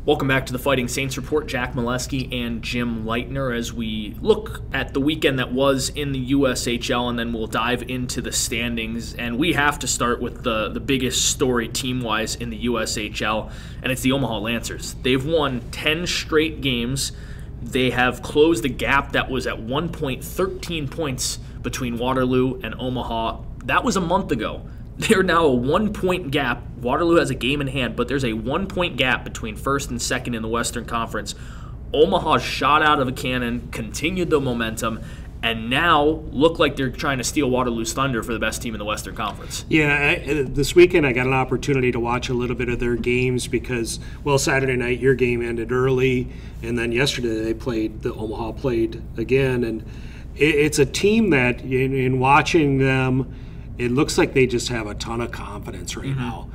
Welcome back to the Fighting Saints Report. Jack Milewski and Jim Leitner as we look at the weekend that was in the USHL, and then we'll dive into the standings. And we have to start with the biggest story team-wise in the USHL, and it's the Omaha Lancers. They've won 10 straight games. They have closed the gap that was at 1 point, 13 points between Waterloo and Omaha. That was a month ago. They're now a 1 point gap. Waterloo has a game in hand, but there's a 1 point gap between first and second in the Western Conference. Omaha shot out of a cannon, continued the momentum, and now look like they're trying to steal Waterloo's thunder for the best team in the Western Conference. Yeah, this weekend I got an opportunity to watch a little bit of their games because, well, Saturday night your game ended early, and then yesterday Omaha played again, and it's a team that in watching them, it looks like they just have a ton of confidence right now.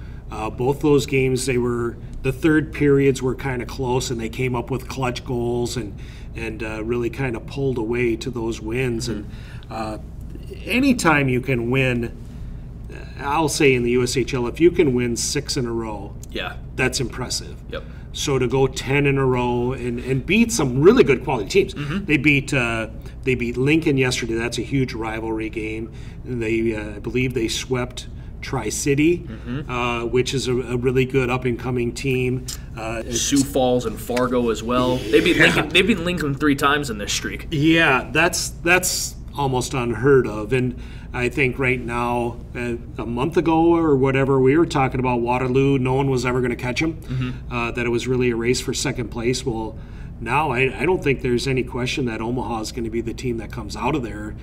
Both those games, the third periods were kind of close, and they came up with clutch goals and really kind of pulled away to those wins. And anytime you can win, I'll say in the USHL, if you can win 6 in a row, that's impressive. Yep. So to go 10 in a row and beat some really good quality teams. They beat Lincoln yesterday. That's a huge rivalry game. I believe they swept Tri-City, which is a really good up-and-coming team. Sioux Falls and Fargo as well. They beat Lincoln 3 times in this streak. Yeah, that's almost unheard of. And I think right now, a month ago or whatever, we were talking about Waterloo. No one was ever going to catch them, that it was really a race for second place. Well, now I don't think there's any question that Omaha is going to be the team that comes out of there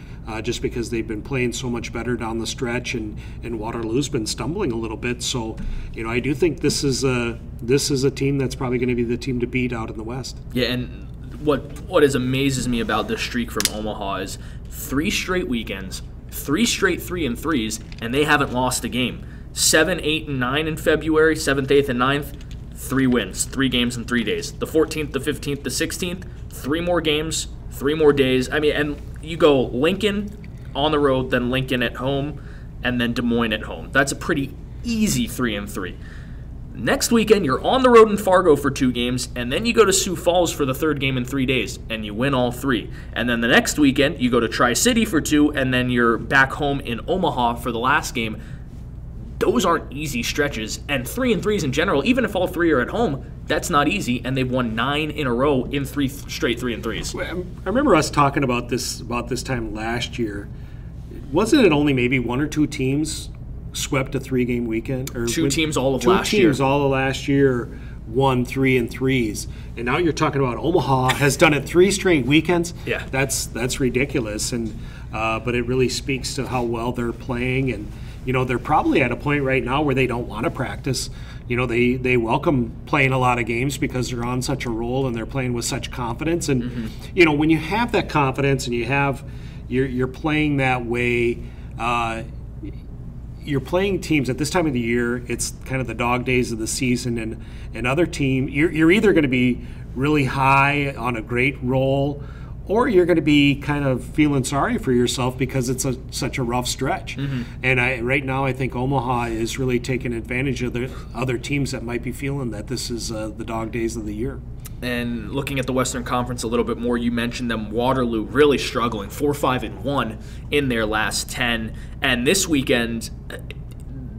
just because they've been playing so much better down the stretch, and Waterloo's been stumbling a little bit. So, I do think this is a team that's probably going to be the team to beat out in the West. Yeah, and what amazes me about this streak from Omaha is 3 straight weekends, 3 straight 3-3s, and they haven't lost a game. 7, 8, and 9 in February, 7th, 8th, and 9th. 3 wins, 3 games in 3 days. The 14th, the 15th, the 16th, 3 more games, 3 more days. I mean, and you go Lincoln on the road, then Lincoln at home, and then Des Moines at home. That's a pretty easy 3-3. Next weekend, you're on the road in Fargo for 2 games, and then you go to Sioux Falls for the 3rd game in 3 days, and you win all 3. And then the next weekend, you go to Tri-City for 2, and then you're back home in Omaha for the last game. Those aren't easy stretches, and 3-3s in general, even if all 3 are at home, that's not easy, and they've won 9 in a row in 3 straight 3-3s. I remember us talking about this time last year. Wasn't it only maybe 1 or 2 teams swept a 3-game weekend? Or 2 teams all of last year. 2 teams all of last year won 3-3s, and now you're talking about Omaha has done it 3 straight weekends. Yeah, that's ridiculous, and but it really speaks to how well they're playing. And they're probably at a point right now where they don't want to practice. They welcome playing a lot of games because they're on such a roll and they're playing with such confidence. And when you have that confidence and you're playing that way, you're playing teams at this time of the year. It's kind of the dog days of the season, and other team. You're either going to be really high on a great roll, or you're going to be kind of feeling sorry for yourself because it's such a rough stretch. And right now I think Omaha is really taking advantage of the other teams that might be feeling that this is the dog days of the year. And looking at the Western Conference a little bit more, you mentioned them. Waterloo really struggling, 4-5-1 in their last 10. And this weekend,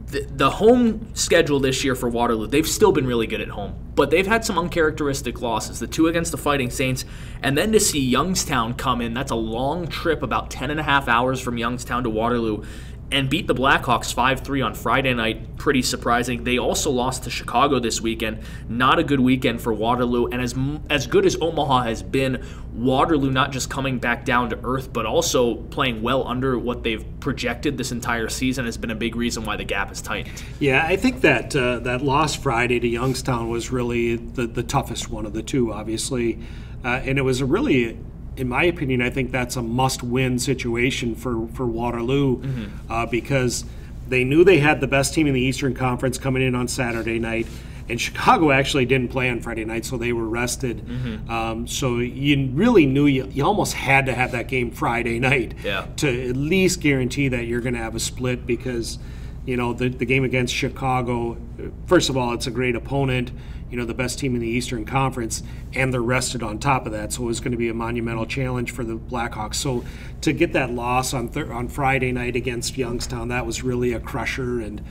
the home schedule this year for Waterloo, they've still been really good at home, but they've had some uncharacteristic losses. The 2 against the Fighting Saints, and then to see Youngstown come in, that's a long trip, about 10.5 hours from Youngstown to Waterloo, and beat the Blackhawks 5-3 on Friday night. Pretty surprising. They also lost to Chicago this weekend. Not a good weekend for Waterloo. And as good as Omaha has been, Waterloo not just coming back down to earth, but also playing well under what they've projected this entire season has been a big reason why the gap is tightened. Yeah, I think that that loss Friday to Youngstown was really the toughest one of the 2, obviously. And it was a really, in my opinion, I think that's a must-win situation for Waterloo because they knew they had the best team in the Eastern Conference coming in on Saturday night, and Chicago actually didn't play on Friday night, so they were rested. So you really knew you almost had to have that game Friday night to at least guarantee that you're going to have a split because, the game against Chicago, first of all, it's a great opponent. the best team in the Eastern Conference, and they're rested on top of that. So it was going to be a monumental challenge for the Blackhawks. So to get that loss on Friday night against Youngstown, that was really a crusher. And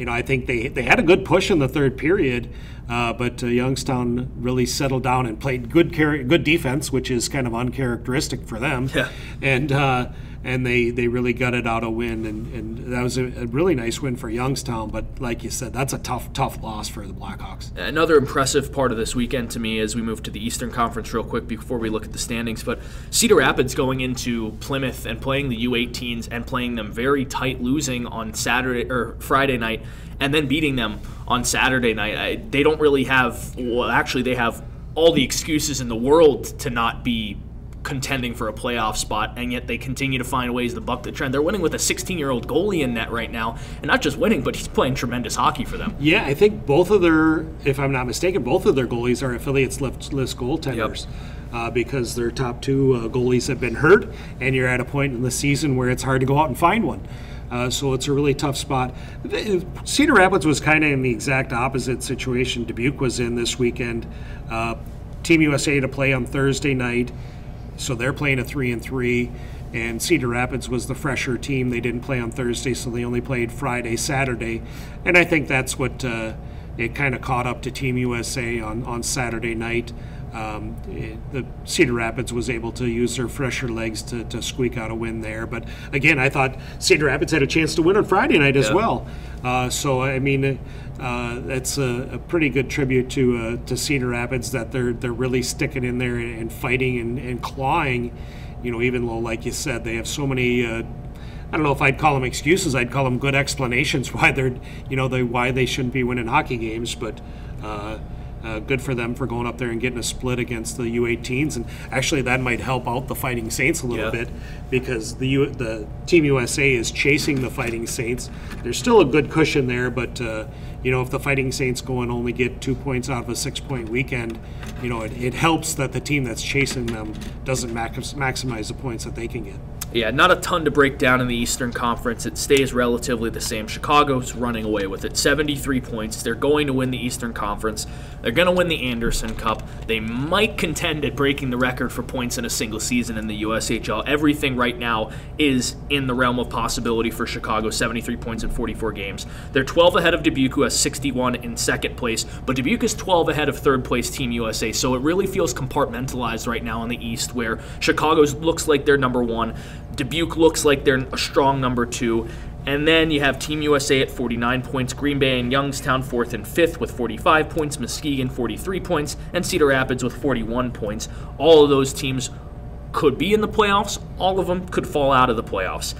I think they had a good push in the third period, but Youngstown really settled down and played good defense, which is kind of uncharacteristic for them. Yeah. And they really gutted out a win, and that was a really nice win for Youngstown. But like you said, that's a tough loss for the Blackhawks. Another impressive part of this weekend to me, as we move to the Eastern Conference real quick before we look at the standings, but Cedar Rapids going into Plymouth and playing the U18s and playing them very tight, losing on Friday night, and then beating them on Saturday night. They don't really have, well, actually they have all the excuses in the world to not be contending for a playoff spot, and yet they continue to find ways to buck the trend. They're winning with a 16-year-old goalie in net right now, and not just winning, but he's playing tremendous hockey for them. Yeah, I think both of their, if I'm not mistaken, both of their goalies are affiliates list goaltenders. Yep. Because their top two goalies have been hurt, and you're at a point in the season where it's hard to go out and find one. So it's a really tough spot. Cedar Rapids was kind of in the exact opposite situation Dubuque was in this weekend. Team USA to play on Thursday night, so they're playing a 3-3, and Cedar Rapids was the fresher team. They didn't play on Thursday, so they only played Friday, Saturday, and I think that's what it kind of caught up to Team USA on Saturday night. The Cedar Rapids was able to use their fresher legs to squeak out a win there. But again, I thought Cedar Rapids had a chance to win on Friday night as well. So I mean, that's a pretty good tribute to Cedar Rapids, that they're really sticking in there and fighting and clawing. Even though, like you said, they have so many. I don't know if I'd call them excuses. I'd call them good explanations why why they shouldn't be winning hockey games, but. Good for them for going up there and getting a split against the U18s, and actually that might help out the Fighting Saints a little bit, because the Team USA is chasing the Fighting Saints. There's still a good cushion there, but if the Fighting Saints go and only get 2 points out of a 6-point weekend, it helps that the team that's chasing them doesn't maximize the points that they can get. Yeah, not a ton to break down in the Eastern Conference. It stays relatively the same. Chicago's running away with it. 73 points. They're going to win the Eastern Conference. They're going to win the Anderson Cup. They might contend at breaking the record for points in a single season in the USHL. Everything right now is in the realm of possibility for Chicago. 73 points in 44 games. They're 12 ahead of Dubuque, who has 61 in second place. But Dubuque is 12 ahead of third place Team USA. So it really feels compartmentalized right now in the East, where Chicago looks like they're number one. Dubuque looks like they're a strong number two. And then you have Team USA at 49 points, Green Bay and Youngstown 4th and 5th with 45 points, Muskegon 43 points, and Cedar Rapids with 41 points. All of those teams could be in the playoffs. All of them could fall out of the playoffs.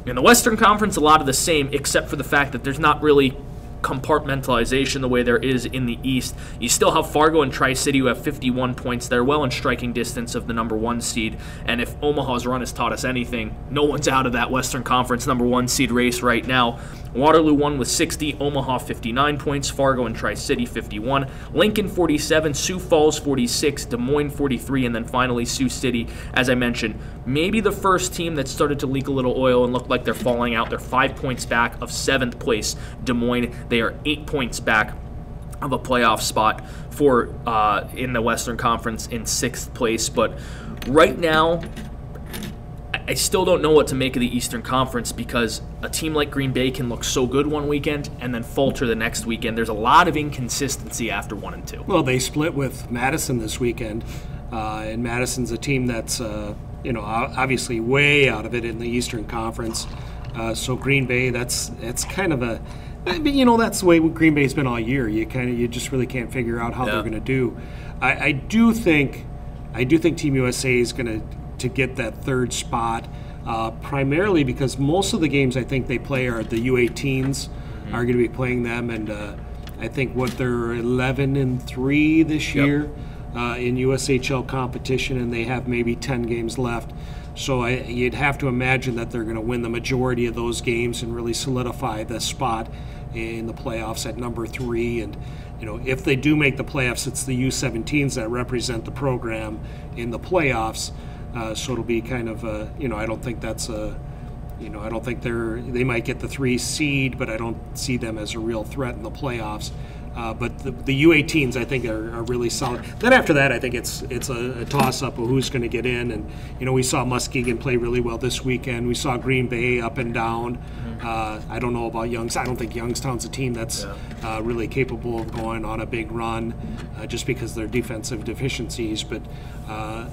In the Western Conference, a lot of the same, except for the fact that there's not really compartmentalization the way there is in the East. You still have Fargo and Tri-City, who have 51 points. They're well in striking distance of the number one seed, and if Omaha's run has taught us anything, no one's out of that Western Conference number one seed race right now. Waterloo won with 60, Omaha 59 points, Fargo and Tri-City 51, Lincoln 47, Sioux Falls 46, Des Moines 43, and then finally Sioux City, as I mentioned, maybe the first team that started to leak a little oil and look like they're falling out. They're 5 points back of 7th place Des Moines. They are 8 points back of a playoff spot for in the Western Conference in 6th place. But right now, I still don't know what to make of the Eastern Conference, because a team like Green Bay can look so good one weekend and then falter the next weekend. There's a lot of inconsistency after 1 and 2. Well, they split with Madison this weekend, and Madison's a team that's obviously way out of it in the Eastern Conference. So Green Bay, that's kind of a, that's the way Green Bay's been all year. You just really can't figure out how they're going to do. I do think Team USA is going to get that third spot, primarily because most of the games I think they play are the U18s are going to be playing them, and I think they're 11-3 this year in USHL competition, and they have maybe 10 games left. So you'd have to imagine that they're going to win the majority of those games and really solidify the spot in the playoffs at number 3. And if they do make the playoffs, it's the U17s that represent the program in the playoffs. So it'll be kind of I don't think that's a, I don't think they might get the 3 seed, but I don't see them as a real threat in the playoffs. But the U18s, I think, are really solid. Then after that, I think it's a toss-up of who's going to get in. And, we saw Muskegon play really well this weekend. We saw Green Bay up and down. I don't know about Youngstown. I don't think Youngstown's a team that's really capable of going on a big run just because of their defensive deficiencies. But,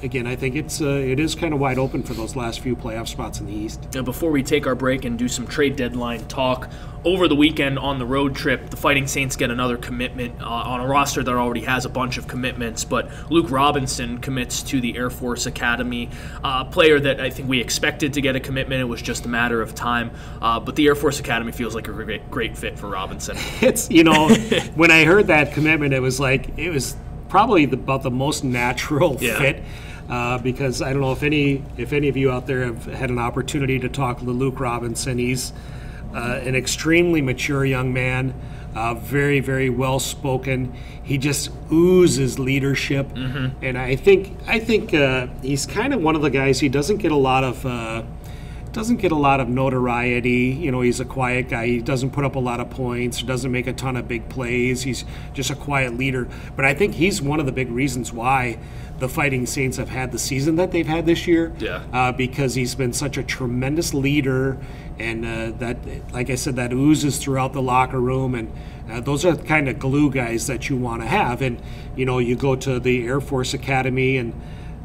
again, I think it is kind of wide open for those last few playoff spots in the East. Now, before we take our break and do some trade deadline talk, over the weekend on the road trip, the Fighting Saints get another commitment on a roster that already has a bunch of commitments, but Luke Robinson commits to the Air Force Academy, a player that I think we expected to get a commitment. It was just a matter of time, but the Air Force Academy feels like a great fit for Robinson. It's, when I heard that commitment, it was probably about the most natural fit. Because I don't know if any of you out there have had an opportunity to talk to Luke Robinson. He's an extremely mature young man, very, very well spoken. He just oozes leadership, and I think he's kind of one of the guys. He doesn't get a lot of notoriety. He's a quiet guy. He doesn't put up a lot of points. Doesn't make a ton of big plays. He's just a quiet leader. But I think he's one of the big reasons why the Fighting Saints have had the season that they've had this year. Because he's been such a tremendous leader, and that, like I said, that oozes throughout the locker room. And those are the kind of glue guys that you want to have. And you go to the Air Force Academy, and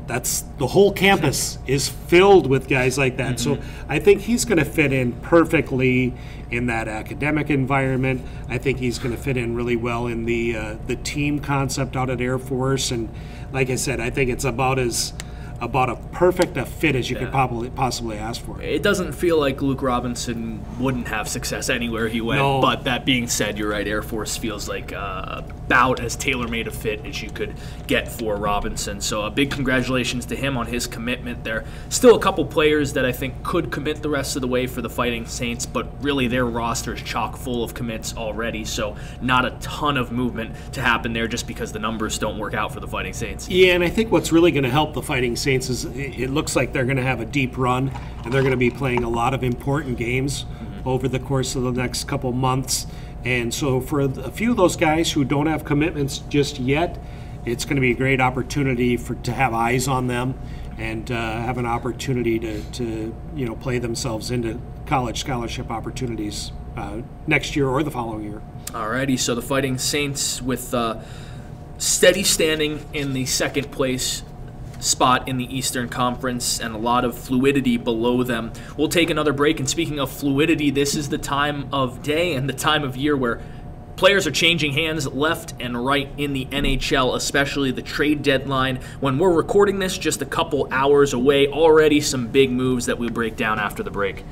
that's the whole campus is filled with guys like that. So I think he's going to fit in perfectly in that academic environment. I think he's going to fit in really well in the team concept out at Air Force. And like I said, I think it's about a perfect a fit as you could possibly ask for. It doesn't feel like Luke Robinson wouldn't have success anywhere he went. No. But that being said, you're right, Air Force feels like about as tailor-made a fit as you could get for Robinson. So a big congratulations to him on his commitment there. Still a couple players that I think could commit the rest of the way for the Fighting Saints, but really their roster is chock full of commits already, so not a ton of movement to happen there just because the numbers don't work out for the Fighting Saints. Yeah, and I think what's really going to help the Fighting Saints is it looks like they're going to have a deep run, and they're going to be playing a lot of important games over the course of the next couple months. And so for a few of those guys who don't have commitments just yet, it's going to be a great opportunity to have eyes on them and have an opportunity to play themselves into college scholarship opportunities next year or the following year. Alrighty, so the Fighting Saints with steady standing in the second place spot in the Eastern Conference and a lot of fluidity below them. We'll take another break, and speaking of fluidity, this is the time of day and the time of year where players are changing hands left and right in the NHL, especially the trade deadline. When we're recording this, just a couple hours away, already some big moves that we'll break down after the break.